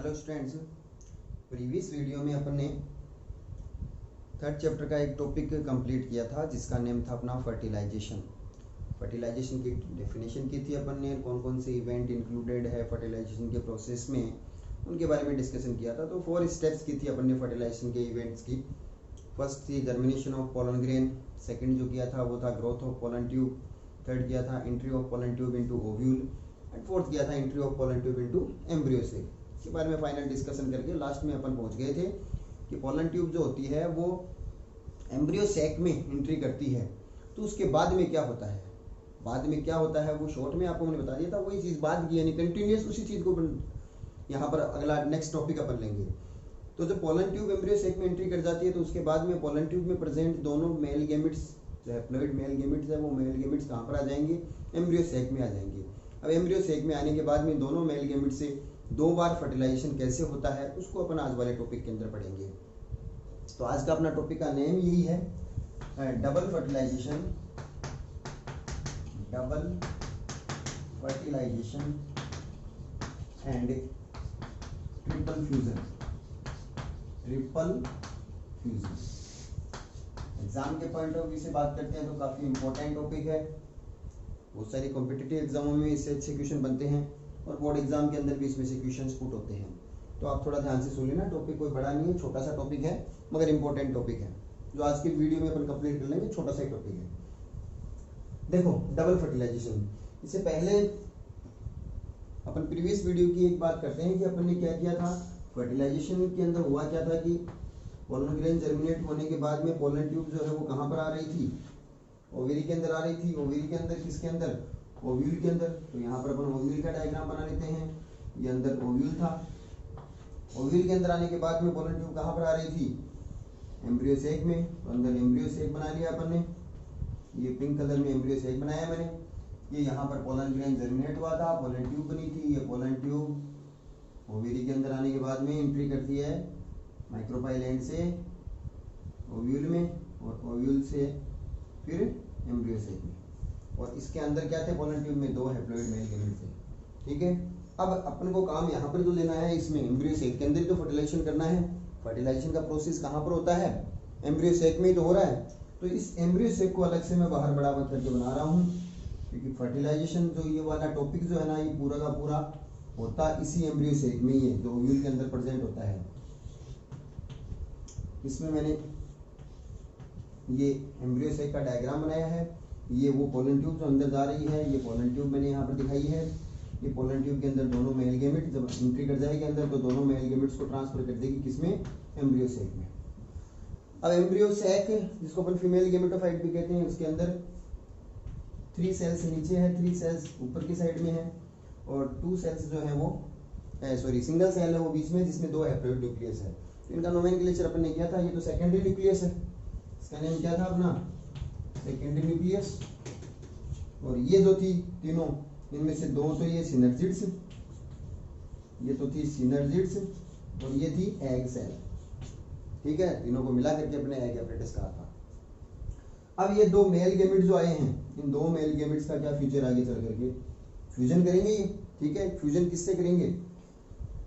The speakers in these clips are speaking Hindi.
हेलो स्टूडेंट्स, प्रीवियस वीडियो में अपन ने थर्ड चैप्टर का एक टॉपिक कंप्लीट किया था जिसका नेम था अपना फर्टिलाइजेशन। फर्टिलाइजेशन की डेफिनेशन की थी अपन ने, कौन कौन से इवेंट इंक्लूडेड है फर्टिलाइजेशन के प्रोसेस में, उनके बारे में डिस्कशन किया था। तो 4 स्टेप्स की थी अपन ने फर्टिलाइजेशन के इवेंट्स की। फर्स्ट थी germination of pollen grain, second जो किया था वो था growth of pollen tube, third किया था entry of pollen tube into ovule and fourth किया था entry of pollen tube into embryo sac. के बारे में फाइनल डिस्कशन करके लास्ट में अपन पहुंच गए थे कि पोलन ट्यूब जो होती है वो एम्ब्रियो सेक में एंट्री करती है। तो उसके बाद में क्या होता है, बाद में क्या होता है वो शॉर्ट में आपको मैंने बता दिया था। वही चीज़ बाद की यानी कंटिन्यूस उसी चीज़ को यहाँ पर अगला नेक्स्ट टॉपिक अपन लेंगे। तो जब पोलन ट्यूब एम्ब्रियो सेक में एंट्री कर जाती है तो उसके बाद में पोलन ट्यूब में प्रेजेंट दोनों मेल गेमिट्स जो हैप्लॉइड मेल गेमिट्स है वो मेल गेमिट्स कहाँ पर आ जाएंगे, एम्ब्रियो सेक में आ जाएंगे। अब एम्ब्रियो सेक में आने के बाद में दोनों मेल गेमिट से 2 बार फर्टिलाइजेशन कैसे होता है उसको अपन आज वाले टॉपिक के अंदर पढ़ेंगे। तो आज का अपना टॉपिक का नेम यही है, double fertilisation and triple fusion. Exam के पॉइंट ऑफ व्यू से बात करते हैं तो काफी इंपॉर्टेंट टॉपिक है। बहुत सारी कॉम्पिटिटिव एग्जामों में इससे अच्छे क्वेश्चन बनते हैं और बोर्ड एग्जाम के अंदर भी इसमें से क्वेश्चंस पुट होते हैं। तो आप थोड़ा ध्यान से सुन लेना, टॉपिक कोई बड़ा नहीं है, छोटा सा टॉपिक है मगर इंपॉर्टेंट टॉपिक है जो आज की वीडियो में अपन कंप्लीट कर लेंगे। छोटा सा टॉपिक है। देखो डबल फर्टिलाइजेशन, इससे पहले अपन प्रीवियस वीडियो की एक बात करते हैं कि अपन ने क्या किया था। फर्टिलाइजेशन के अंदर हुआ क्या था कि पोलन ग्रेन जर्मिनेट होने के बाद में पोलन ट्यूब जो है वो कहाँ पर आ रही थी, ओवेरी के अंदर आ रही थी। ओवेरी के अंदर किसके अंदर, ओव्यूल के अंदर। तो यहाँ पर अपन ओव्यूल का डायग्राम बना लेते हैं। ये अंदर ओव्यूल था, ओव्यूल के अंदर आने के बाद में पोलन ट्यूब कहाँ पर आ रही थी, एम्ब्रियो सेक में। तो अंदर एम्ब्रियो सेक बना लिया अपन ने, ये पिंक कलर में एम्ब्रियो सेक बनाया मैंने। ये यहाँ पर पोलन ग्रेन जर्मिनेट हुआ था, पोलन ट्यूब बनी थी। ये पोलन ट्यूब ओवेरी के अंदर आने के बाद में एंट्री करती है माइक्रोपाइल एंड से ओव्यूल में और ओव्यूल से फिर एम्ब्रियो सेक में। और इसके अंदर क्या थे, पोलन ट्यूब में 2 हैप्लॉइड मेल गेमेट थे। ठीक है, अब अपन को काम यहाँ पर जो लेना है, इसमें एम्ब्रियो सेक के अंदर तो फर्टिलाइजेशन करना है। फर्टिलाइजेशन का प्रोसेस कहाँ पर होता है, एम्ब्रियो सेक में ही तो हो रहा है। तो इस एम्ब्रियो सेक को अलग से मैं बाहर बड़ा बंद करके बना रहा हूँ क्योंकि फर्टिलाइजेशन जो ये वाला टॉपिक जो है ना, ये पूरा का पूरा होता इसी एम्ब्रियो सेक में ही है जो ओव्यूल के अंदर प्रेजेंट होता है। इसमें मैंने ये एम्ब्रियो सेक का डायग्राम बनाया है। ये वो पोलन ट्यूब जो अंदर जा रही है, ये पोलन ट्यूब मैंने यहाँ पर दिखाई है। ये पोलन ट्यूब के अंदर दोनों मेल गेमेट जब एंट्री कर जाएगी अंदर तो दोनों मेल गेमेट्स को ट्रांसफर कर देगी किसमें, एम्ब्रियो सेक में। अब एम्ब्रियो सेक जिसको अपन फीमेल गेमेटोफाइट भी कहते हैं, उसके अंदर 3 सेल्स नीचे है, 3 सेल्स ऊपर की साइड में है और 2 सेल्स जो है वो सिंगल सेल है वो बीच में, जिसमें 2 हैप्लॉइड न्यूक्लियस है। तो इनका नोमेनक्लेचर अपन ने किया था। ये तो सेकेंडरी न्यूक्लियस है, इसका नेम क्या था अपना, सेकेंडरी न्यूक्लियस। और ये जो थी तीनों, इनमें से 2 तो ये सिनर्जिड्स, ये तो थी सिनर्जिड्स और ये थी एग सेल। ठीक है, तीनों को मिला करके अपने एग एपरेटस कहा था। अब ये 2 मेल गेमेट जो आए हैं, इन 2 मेल गेमेट्स का क्या फ्यूचर आगे चल करके, फ्यूजन करेंगे ये। ठीक है, फ्यूजन किससे करेंगे,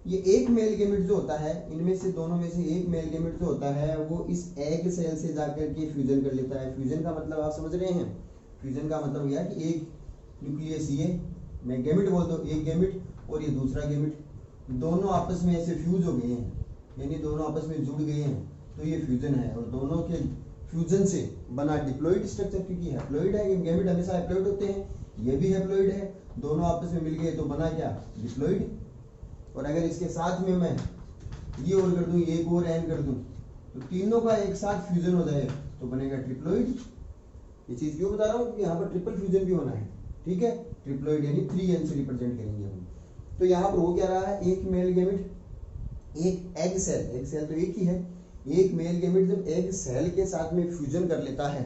ये एक मेल गेमेट जो होता है, इनमें से दोनों में से एक मेल गेमेट जो होता है वो इस एग सेल से जाकर के फ्यूजन कर लेता है। फ्यूजन का मतलब आप समझ रहे हैं, फ्यूजन का मतलब यह है कि एक न्यूक्लियस, ये मैं गेमेट बोलता हूँ, एक गेमेट और ये दूसरा गेमेट, दोनों आपस में ऐसे फ्यूज हो गए हैं, यानी दोनों आपस में जुड़ गए हैं, तो ये फ्यूजन है। और दोनों के फ्यूजन से बना डिप्लॉइड स्ट्रक्चर, क्योंकि हैप्लॉइड है, गेमेट हमेशा हैप्लॉइड होते हैं, ये भी हैप्लॉइड है, दोनों आपस में मिल गए तो बना क्या, डिप्लॉइड। और अगर इसके साथ में मैं ये और कर दूं, एक और एन कर दूं, तो तीनों का एक साथ फ्यूजन हो जाए तो बनेगा ट्रिप्लॉइड। ये चीज क्यों बता रहा हूँ, यहाँ पर ट्रिपल फ्यूजन भी होना है। ठीक है, ट्रिप्लॉइड यानी 3n से रिप्रेजेंट करेंगे हम। तो यहाँ पर हो क्या रहा है, एक मेल गेमेट, एक एग सेल, एग सेल तो एक ही है, एक मेल गेमेट जब एग सेल के साथ में फ्यूजन कर लेता है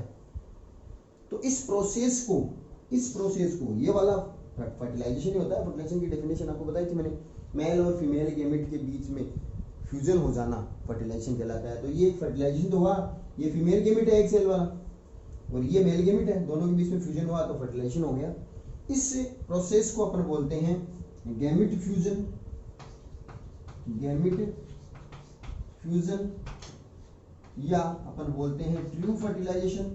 तो इस प्रोसेस को ये वाला फर्टिलाइजेशन ही होता है। फर्टिलाइजेशन की डेफिनेशन आपको बताई थी मैंने, मेल और फीमेल गेमेट के बीच में फ्यूजन हो जाना फर्टिलाइजेशन कहलाता है। तो ये फर्टिलाइजेशन तो हुआ, ये फीमेल गेमेट है एक सेल वाला और ये मेल गेमेट है, दोनों के बीच में फ्यूजन हुआ तो फर्टिलाइजेशन हो गया। इस प्रोसेस को अपन बोलते हैं गैमेट फ्यूजन। गैमिट फ्यूजन, या अपन बोलते हैं ट्रू फर्टिलाइजेशन,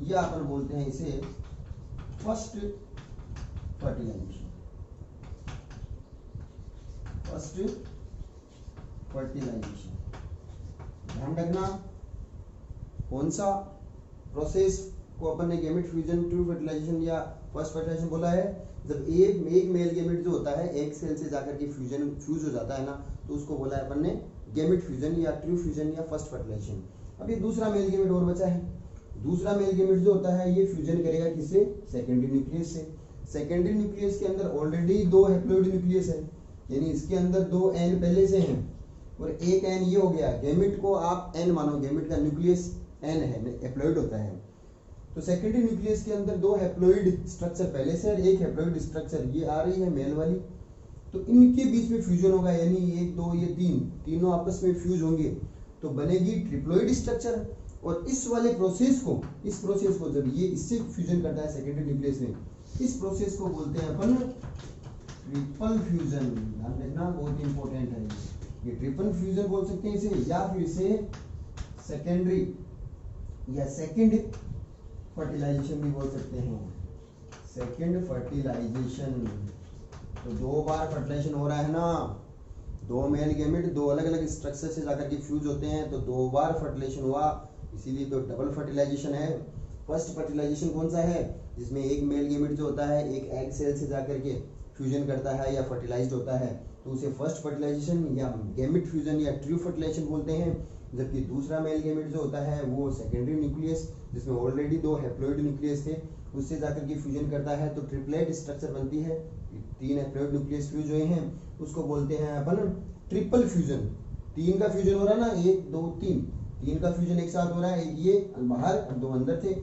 या अपन बोलते हैं इसे फर्स्ट फर्टिलाइजेशन। ध्यान रखना कौन सा प्रोसेस को अपन ने गैमेट फ्यूजन, ट्रू फर्टिलाइजेशन या फर्स्ट फर्टिलाइजेशन बोला है। जब एक मेल गैमेट जो होता है एक सेल से जाकर के फ्यूज हो जाता है ना, तो उसको बोला है अपन ने गैमेट फ्यूजन या ट्रू फ्यूजन या फर्स्ट फर्टिलाइजेशन। अभी दूसरा मेल गैमेट और बचा है। दूसरा मेल गैमेट जो होता है ये फ्यूजन करेगा किससे? सेकेंडरी न्यूक्लियस से। सेकेंडरी न्यूक्लियस के अंदर ऑलरेडी 2 हैप्लॉइड न्यूक्लियस है, यानी इसके अंदर 2 एन पहले से हैं और एक एन ये हो गया। गैमेट को आप एन मानो, गैमेट का न्यूक्लियस एन है, हैप्लॉइड होता है। तो सेकेंडरी न्यूक्लियस के अंदर 2 हैप्लॉइड स्ट्रक्चर पहले से और एक हैप्लॉइड स्ट्रक्चर ये आ रही है मेल वाली, तो इनके बीच में फ्यूजन होगा, यानी 1 2 ये 3 तीनों आपस में फ्यूज होंगे तो बनेगी ट्रिप्लॉइड स्ट्रक्चर। और इस वाले प्रोसेस को, इस प्रोसेस को जब ये इससे फ्यूजन करता है सेकेंडरी न्यूक्लियस में, इस प्रोसेस को बोलते हैं अपन ट्रिपल फ्यूजन। ध्यान रखना बहुत इंपॉर्टेंट है, ये ट्रिपल फ्यूजन बोल सकते हैं इसे, या फिर इसे सेकेंडरी या सेकेंड फर्टिलाइजेशन भी बोल सकते हैं। सेकेंड फर्टिलाइजेशन, तो 2 बार फर्टिलाइजेशन हो रहा है ना, 2 मेल गैमेट 2 अलग अलग स्ट्रक्चर से जाकर के फ्यूज होते हैं तो 2 बार फर्टिलाइजेशन हुआ, इसीलिए तो डबल फर्टिलाइजेशन है। फर्स्ट फर्टिलाइजेशन कौन सा है? जिसमें एक मेल गैमेट जो होता है एक एग सेल से जाकर के फ्यूजन करता है या फर्टिलाइज्ड होता है, तो उसे फर्स्ट फर्टिलाइजेशन या गैमेट फ्यूजन या ट्रू फर्टिलाइजेशन बोलते हैं। जबकि दूसरा मेल गैमेट जो होता है वो सेकेंडरी न्यूक्लियस, जिसमें ऑलरेडी 2 हैप्लॉइड न्यूक्लियस थे, उससे जाकर के फ्यूजन करता है तो ट्रिपलेट स्ट्रक्चर बनती है। 3 हैप्लॉइड न्यूक्लियस फ्यूज हुए हैं, उसको बोलते हैं अपन ट्रिपल फ्यूजन। 3 का फ्यूजन हो रहा है ना, 1 2 3 का फ्यूजन एक साथ हो रहा है, एक ये बाहर और 2 अंदर थे,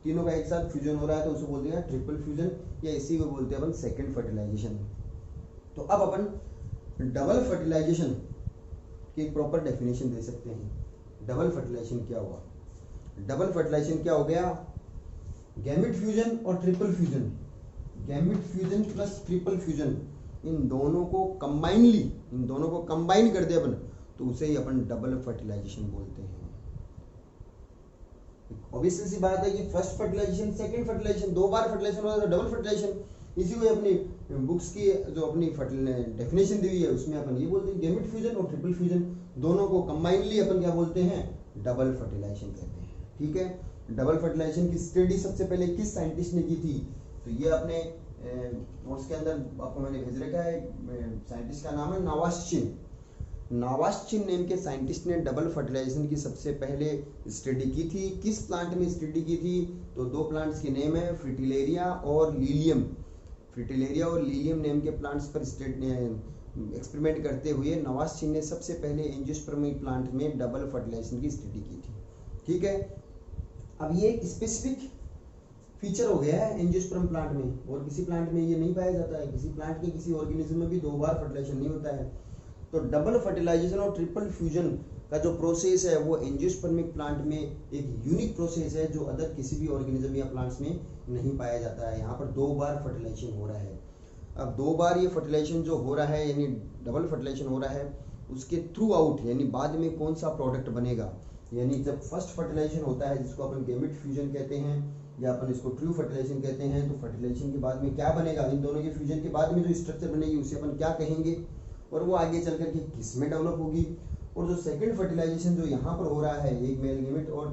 तीनों का एक साथ फ्यूजन हो रहा है तो उसे बोलते हैं ट्रिपल फ्यूजन, या इसी को बोलते हैं अपन सेकेंड फर्टिलाइजेशन। तो अब अपन डबल फर्टिलाइजेशन की प्रॉपर डेफिनेशन दे सकते हैं। डबल फर्टिलाइजेशन क्या हुआ? डबल फर्टिलाइजेशन क्या हो गया? गैमेट फ्यूजन और triple fusion, gamete fusion plus triple fusion, इन दोनों को कंबाइन कर दे अपन तो उसे ही अपन डबल फर्टिलाइजेशन बोलते हैं। ऑब्वियसली सी बात है कि फर्स्ट फर्टिलाइजेशन सेकंड फर्टिलाइजेशन 2 बार फर्टिलाइजेशन होता है तो डबल फर्टिलाइजेशन। इसी को अपनी बुक्स की जो अपनी डेफिनेशन दी हुई है उसमें अपन ये बोलते हैं गैमेट फ्यूजन और ट्रिपल फ्यूजन दोनों को कंबाइनली अपन क्या बोलते हैं? डबल फर्टिलाइजेशन कहते हैं। ठीक है, डबल फर्टिलाइजेशन की स्टडी सबसे पहले किस साइंटिस्ट ने की थी? तो ये अपने नोट्स के अंदर आपको मैंने भेज रखा है, साइंटिस्ट का नाम है नावास्चिन। नावास्चिन नेम के साइंटिस्ट ने डबल फर्टिलाइजेशन की सबसे पहले स्टडी की थी। किस प्लांट में स्टडी की थी? तो 2 प्लांट्स के नेम है फ्रिटिलेरिया और लीलियम। फ्रिटिलेरिया और लीलियम नेम के प्लांट्स पर एक्सपेरिमेंट करते हुए नावास्चिन ने सबसे पहले एंजियोस्पर्म प्लांट में डबल फर्टिलाइजेशन की स्टडी की थी। ठीक है, अब ये स्पेसिफिक फीचर हो गया है एंजियोस्पर्म प्लांट में, और किसी प्लांट में ये नहीं पाया जाता है। किसी प्लांट के किसी ऑर्गेनिज्म में भी 2 बार फर्टिलाइजेशन नहीं होता है। तो डबल फर्टिलाइजेशन और ट्रिपल फ्यूजन का जो प्रोसेस है वो एंजियोस्पर्मिक प्लांट में एक यूनिक प्रोसेस है जो अदर किसी भी ऑर्गेनिज्म या प्लांट्स में नहीं पाया जाता है। यहाँ पर 2 बार फर्टिलाइजेशन हो रहा है। अब 2 बार ये फर्टिलाइजेशन जो हो रहा है यानी डबल फर्टिलाइजेशन हो रहा है, उसके थ्रू आउट यानी बाद में कौन सा प्रोडक्ट बनेगा, यानी जब फर्स्ट फर्टिलाइजेशन होता है जिसको अपन गैमेट फ्यूजन कहते हैं या अपन इसको ट्रू फर्टिलाइजेशन कहते हैं, तो फर्टिलाइजेशन के बाद में क्या बनेगा, इन दोनों के फ्यूजन के बाद में जो स्ट्रक्चर बनेगी उसे अपन क्या कहेंगे और वो आगे चल करके किस में डेवलप होगी। और जो सेकंड फर्टिलाइजेशन जो यहाँ पर हो रहा है एक मेल गैमेट और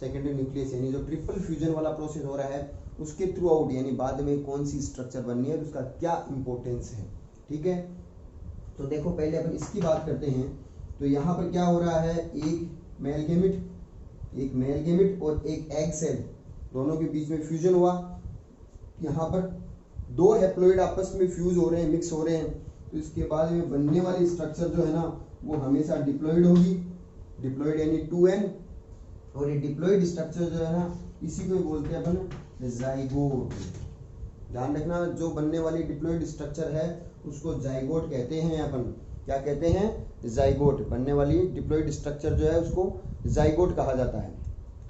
सेकेंडरी न्यूक्लियस यानी जो ट्रिपल फ्यूजन वाला प्रोसेस हो रहा है उसके थ्रू आउट यानी बाद में कौन सी स्ट्रक्चर बननी है, उसका क्या इंपॉर्टेंस है। ठीक है, तो देखो पहले अपन इसकी बात करते हैं। तो यहाँ पर क्या हो रहा है, एक मेल गैमेट और एक एग सेल दोनों के बीच में फ्यूजन हुआ। यहाँ पर 2 हैप्लॉइड आपस में फ्यूज हो रहे हैं, मिक्स हो रहे हैं, तो इसके बाद में बनने वाली स्ट्रक्चर जो है ना वो हमेशा डिप्लॉइड होगी। डिप्लॉइड यानी 2n, और ये डिप्लॉइड स्ट्रक्चर जो है ना इसी को बोलते हैं अपन जाइगोट। ध्यान रखना, जो बनने वाली डिप्लॉइड स्ट्रक्चर है उसको जाइगोट कहते हैं। अपन क्या कहते हैं? जाइगोट। बनने वाली डिप्लॉइड स्ट्रक्चर जो है उसको जाइगोट कहा जाता है।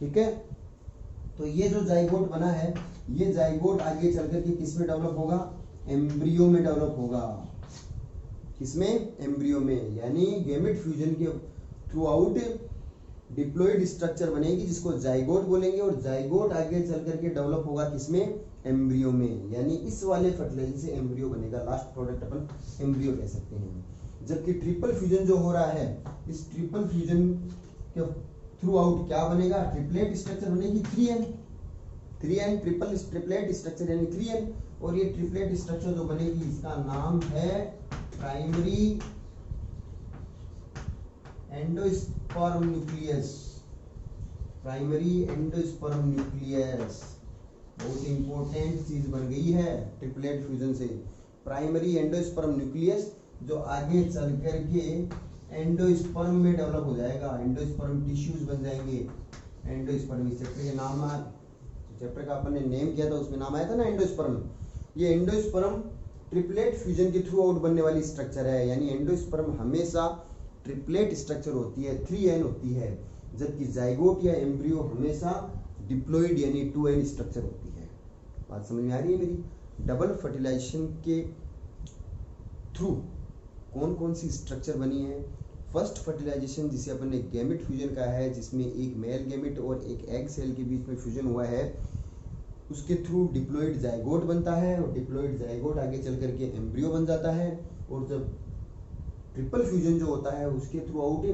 ठीक है, तो ये जो जाइगोट बना है ये जाइगोट आगे चल कर के किस में डेवलप होगा? एम्ब्रियो में डेवलप होगा। किसमें? एम्ब्रियो में, यानी गैमेट फ्यूजन के थ्रू आउट डिप्लॉइड स्ट्रक्चर बनेगी जिसको जाइगोट बोलेंगे, और जाइगोट आगे चल करके डेवलप होगा किसमें? एम्ब्रियो में, यानी इस वाले फर्टिलाइजेशन से एम्ब्रियो बनेगा। लास्ट प्रोडक्ट अपन एम्ब्रियो कह सकते हैं। जबकि ट्रिपल फ्यूजन जो हो रहा है, इस ट्रिपल फ्यूजन के थ्रू आउट क्या बनेगा? ट्रिपलेट स्ट्रक्चर बनेगी 3n ट्रिपल ट्रिपलेट स्ट्रक्चर यानी 3n, और ये ट्रिपलेट स्ट्रक्चर जो बनेगी इसका नाम है primary endosperm nucleus. Primary endosperm nucleus बहुत इंपॉर्टेंट चीज बन गई है ट्रिपलेट फ्यूजन से। प्राइमरी एंडोस्पर्म न्यूक्लियस जो आगे चल करके एंडोस्पर्म में डेवलप हो जाएगा, एंडोस्पर्म टिश्यूज बन जाएंगे। एंडोस्पर्म इस चैप्टर के नाम, चैप्टर का अपन ने नेम किया था उसमें नाम आया था ना एंडोस्पर्म। ये एंडोस्पर्म ट्रिपलेट फ्यूजन के थ्रू आउट बनने वाली स्ट्रक्चर है, यानी एंडोस्पर्म हमेशा ट्रिपलेट स्ट्रक्चर होती है, 3n होती है, जबकि जाइगोट या एम्ब्रियो हमेशा डिप्लॉइड यानी 2n स्ट्रक्चर होती है। बात समझ में आ रही है मेरी? डबल फर्टिलाइजेशन के थ्रू कौन कौन सी स्ट्रक्चर बनी है? फर्स्ट फर्टिलाइजेशन जिसे अपन ने गैमेट फ्यूजन कहा है, जिसमें एक मेल गैमेट और एक एग सेल के बीच में फ्यूजन हुआ है, उसके थ्रू डिप्लॉइड जाइगोट बनता है, और डिप्लॉइड जाइगोट आगे चल करके एम्ब्रियो बन जाता है। और जब ट्रिपल फ्यूजन जो होता है उसके थ्रू आउट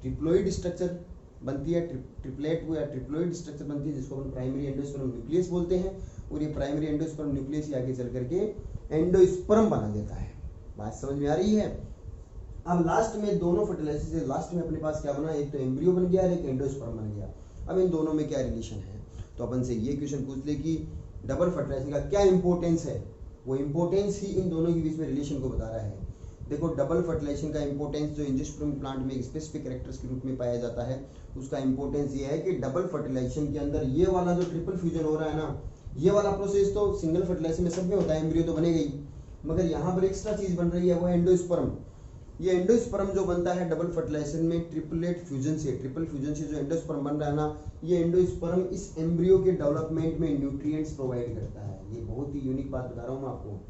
ट्रिप्लॉइड स्ट्रक्चर बनती है, ट्रिपलेट या ट्रिप्लॉइड स्ट्रक्चर बनती है, जिसको अपन प्राइमरी एंडोस्पर्म न्यूक्लियस बोलते हैं। और ये प्राइमरी एंडोस्पर्म न्यूक्लियस ही आगे चल करके एंडोस्पर्म बना देता है। बात समझ में आ रही है? अब लास्ट में दोनों फर्टिलाइजेशन से लास्ट में अपने पास क्या बना? एक तो एम्ब्रियो बन गया और एक एंडोस्पर्म बन गया। अब इन दोनों में क्या रिलेशन है? तो अपन से ये क्वेश्चन पूछ ले कि डबल फर्टिलाइजेशन का क्या इंपॉर्टेंस है। वो इंपॉर्टेंस ही इन दोनों के बीच में रिलेशन को बता रहा है। देखो, डबल फर्टिलाइजेशन का इंपॉर्टेंस जो एंजियोस्पर्म प्लांट में एक स्पेसिफिक कैरेक्टर्स के रूप में पाया जाता है, उसका इंपॉर्टेंस ये है कि डबल फर्टिलाइजेशन के अंदर ये वाला जो ट्रिपल फ्यूजन हो रहा है ना, ये वाला प्रोसेस तो सिंगल फर्टिलाइजेशन में सब में होता है, एम्ब्रियो तो बनेगा ही, मगर यहाँ पर एक्स्ट्रा चीज बन रही है, वो एंडोस्पर्म। ये एंडोस्पर्म जो बनता है डबल फर्टिलाइजेशन में ट्रिपलेट फ्यूजन से, ट्रिपल फ्यूजन से जो एंडोस्पर्म बन रहा है ना, ये एंडोस्पर्म इस एम्ब्रियो के डेवलपमेंट में न्यूट्रिएंट्स प्रोवाइड करता है। ये बहुत ही यूनिक बात बता रहा हूँ मैं आपको।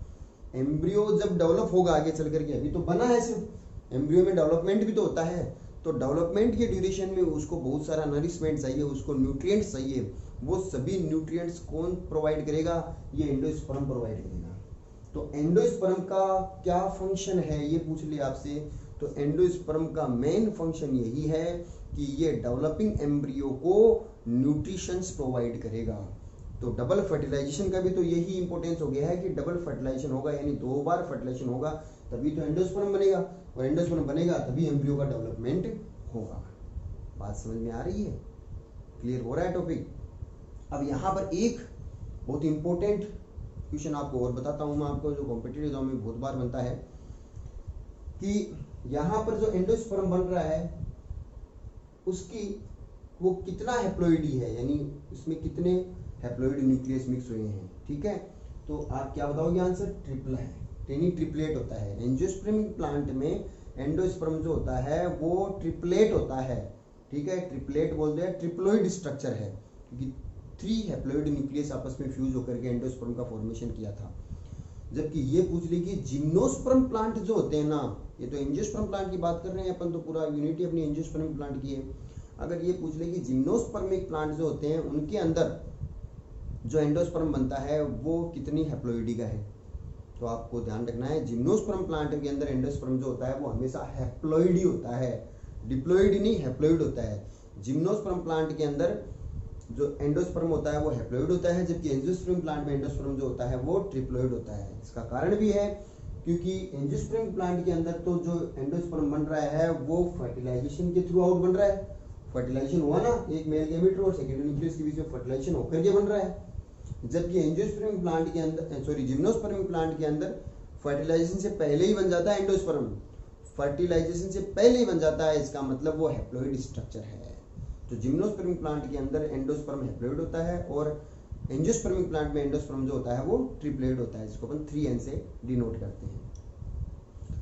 एम्ब्रियो जब डेवलप होगा आगे चल करके, अभी तो बना है सिर्फ, एम्ब्रियो में डेवलपमेंट भी तो होता है, तो डेवलपमेंट के ड्यूरेशन में उसको बहुत सारा नरिशमेंट चाहिए, उसको न्यूट्रिएंट्स चाहिए। वो सभी न्यूट्रिएंट्स कौन प्रोवाइड करेगा? ये एंडोस्पर्म प्रोवाइड करेगा। तो एंडोस्पर्म का क्या फंक्शन है ये पूछ लिया आपसे, तो एंडोस्पर्म का मेन फंक्शन यही है कि ये डेवलपिंग एम्ब्रियो को न्यूट्रिशंस प्रोवाइड करेगा। तो डबल फर्टिलाइजेशन का भी तो यही इंपॉर्टेंस हो गया है कि डबल फर्टिलाइजेशन होगा, यानी 2 बार फर्टिलाइजेशन होगा तभी तो एंडोस्पर्म बनेगा, और एंडोस्पर्म बनेगा तभी एम्ब्रियो का डेवलपमेंट होगा। बात समझ में आ रही है? क्लियर हो रहा है टॉपिक? अब यहाँ पर एक बहुत इंपॉर्टेंट क्वेश्चन आपको और बताता हूँ मैं आपको, जो कॉम्पिटिटिव एग्जाम में बहुत बार बनता है, कि यहाँ पर जो एंडोस्पर्म बन रहा है उसकी वो कितना हैप्लॉइडी है, यानी उसमें कितने हैप्लॉइड न्यूक्लियस मिक्स हुए हैं। ठीक है, तो आप क्या बताओगे? आंसर ट्रिपल है, यानी ट्रिपलेट होता है। एंजियोस्पर्म प्लांट में एंडोस्पर्म जो होता है वो ट्रिपलेट होता है। ठीक है, ट्रिपलेट बोलते हैं, ट्रिप्लॉइड स्ट्रक्चर है, क्योंकि 3 हैप्लॉइड न्यूक्लियस आपस में फ्यूज होकर के एंडोस्पर्म का फॉर्मेशन किया था। जबकि ये पूछ ली कि जिम्नोस्पर्म प्लांट जो होते हैं ना, ये तो एंजियोस्पर्म प्लांट की बात कर रहे हैं अपन, तो पूरा यूनिटी अपनी एंजियोस्पर्म प्लांट की है। अगर ये पूछ ले कि जिम्नोस्पर्मिक प्लांट जो होते हैं उनके अंदर जो एंडोस्पर्म बनता है वो कितनी हैप्लॉइडी का है, तो आपको ध्यान रखना है जिम्नोस्पर्म प्लांट के अंदर एंडोस्पर्म जो होता है वो हमेशा हैप्लॉइड ही होता है, डिप्लॉइड नहीं, हैप्लॉइड होता है। जिम्नोस्पर्म प्लांट के अंदर जो एंडोस्पर्म होता है वो हैप्लॉइड होता है, जबकि एंजियोस्पर्म प्लांट में एंडोस्पर्म जो होता है वो ट्रिप्लॉइड होता है। इसका कारण भी है क्योंकि एंजियोस्पर्म प्लांट के अंदर तो जो एंडोस्पर्म बन रहा है वो फर्टिलाइजेशन के थ्रू आउट बन रहा है। फर्टिलाइजेशन हुआ ना, एक मेल गैमेट और सेकेंडरी न्यूक्लियस के बीच में फर्टिलाइजेशन होकर के बन रहा है। जबकि एंजियोस्पर्म प्लांट के अंदर, सॉरी, जिम्नोस्पर्म प्लांट के अंदर फर्टिलाइजेशन से पहले ही बन जाता है एंडोस्पर्म, फर्टिलाइजेशन से पहले ही बन जाता है, इसका मतलब वो हैप्लॉइड स्ट्रक्चर है। तो जिम्नोस्पर्म प्लांट के अंदर एंडोस्पर्म हैप्लॉइड होता है और एंजियोस्पर्मिक प्लांट में एंडोस्पर्म जो होता है वो ट्रिप्लॉइड होता है, जिसको अपन 3n से डिनोट करते हैं।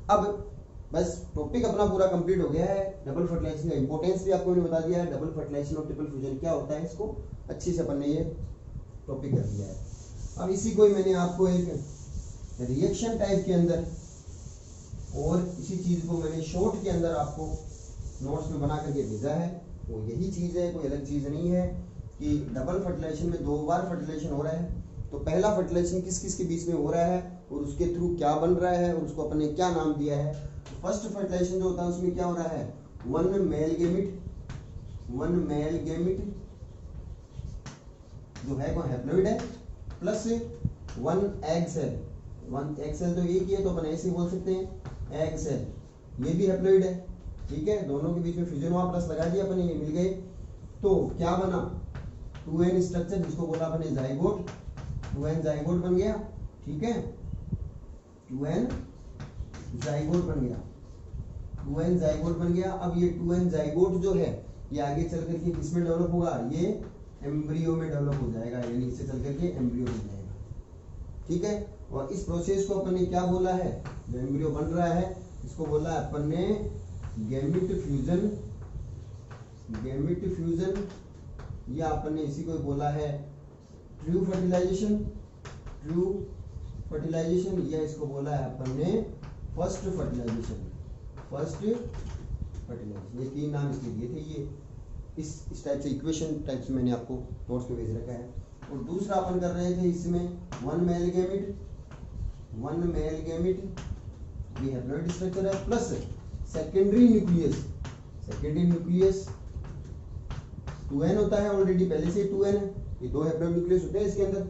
अब बस टॉपिक अपना पूरा कंप्लीट हो गया है। डबल फर्टिलाइजेशन का इंपॉर्टेंस भी आपको मैंने बता दिया है, डबल फर्टिलाइजेशन और ट्रिपल फ्यूजन क्या होता है, इसको अच्छे से अपन ने ये टॉपिक कर दिया है। अब इसी को मैंने आपको एक रिएक्शन टाइप के अंदर, और इसी चीज को मैंने शॉर्ट के अंदर आपको नोट्स में बना करके भेजा है। वो यही चीज है, कोई अलग चीज नहीं है कि डबल फर्टिलाइजेशन में 2 बार फर्टिलाइजेशन हो रहा है। तो पहला फर्टिलाइजेशन किस किस के बीच में हो रहा है और उसके थ्रू क्या बन रहा है और उसको अपन ने क्या नाम दिया है। तो फर्स्ट फर्टिलाइजेशन जो होता है उसमें क्या हो रहा है, वन मेल गेमिट जो है वो हैप्लॉइड है, plus 1 egg cell. 1 egg cell तो एक ही है, तो अपन ऐसे बोल सकते हैं एग सेल, ये भी हैप्लॉइड है। ठीक है, दोनों के बीच में फ्यूजन हुआ, प्लस लगा दिया अपने, ये मिल गए। तो क्या बना, 2n स्ट्रक्चर, जिसको बोला अपने जाइगोट। 2n जाइगोट बन गया। ठीक है, 2n जाइगोट बन गया। 2n जाइगोट बन गया। अब ये 2n जाइगोट जो है ये आगे चल करके किसमें डेवलप होगा, ये एम्ब्रियो में डेवलप हो जाएगा, यानी इससे चल करके एम्ब्रियो बन जाएगा। ठीक है, और इस प्रोसेस को अपन ने क्या बोला है, जो एम्ब्रियो बन रहा है इसको बोला है अपन ने गैमिट फ्यूजन, या अपन ने इसी को बोला है ट्रू फर्टिलाइजेशन, या इसको बोला है अपन ने फर्स्ट फर्टिलाइजेशन। ये 3 नाम इसके दिए थे। ये इस टाइप से इक्वेशन टाइप से मैंने आपको नोट्स पे भेज रखा है। और दूसरा अपन कर रहे थे इसमें वन मेल गैमिट ये हैप्लॉइड स्ट्रक्चर है, प्लस सेकेंडरी न्यूक्लियस 2n होता है, ऑलरेडी पहले से 2n है, ये 2 हैप्लॉइड न्यूक्लियस होते हैं इसके अंदर।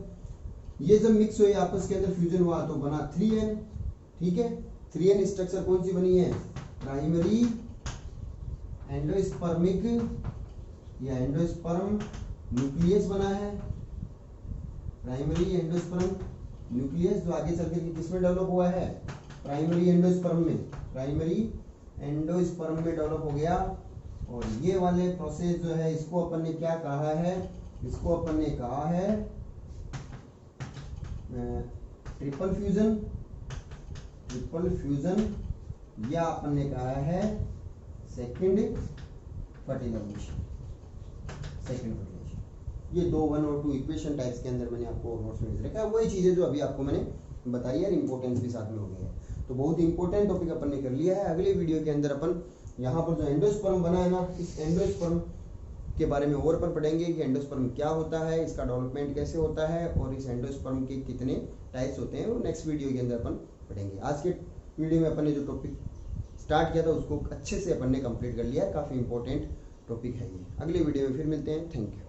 ये जब मिक्स हुए आपस के अंदर फ्यूजन हुआ तो बना 3n। ठीक है, 3n स्ट्रक्चर कौन सी बनी है, प्राइमरी एंडोस्पर्मिक या एंडोस्पर्म न्यूक्लियस बना है। प्राइमरी एंडोस्पर्म न्यूक्लियस जो आगे चल के किसमें डेवलप हुआ है, प्राइमरी एंडोस्पर्म में डेवलप हो गया। और ये वाले प्रोसेस जो है इसको अपन ने क्या कहा है, इसको अपन ने कहा है ट्रिपल फ्यूजन, या अपन ने कहा है सेकंड फर्टिलाइजेशन। ये 2 1 और 2 इक्वेशन टाइप्स के अंदर मैंने आपको नोट्स में रखा है। वही चीजें जो अभी आपको मैंने बताई है, इंपॉर्टेंस भी साथ में हो गया है। तो बहुत इंपॉर्टेंट टॉपिक अपन ने कर लिया है। अगले वीडियो के अंदर अपन यहाँ पर जो एंडोस्पर्म बना है ना, इस एंडोस्पर्म के बारे में और अपन पढ़ेंगे कि एंडोस्पर्म क्या होता है, इसका डेवलपमेंट कैसे होता है, और इस एंडोस्पर्म के कितने टाइप्स होते हैं, वो नेक्स्ट वीडियो के अंदर अपन पढ़ेंगे। आज के वीडियो में अपन ने जो टॉपिक स्टार्ट किया था उसको अच्छे से अपन ने कंप्लीट कर लिया है। काफ़ी इंपॉर्टेंट टॉपिक है ये। अगले वीडियो में फिर मिलते हैं। Thank you.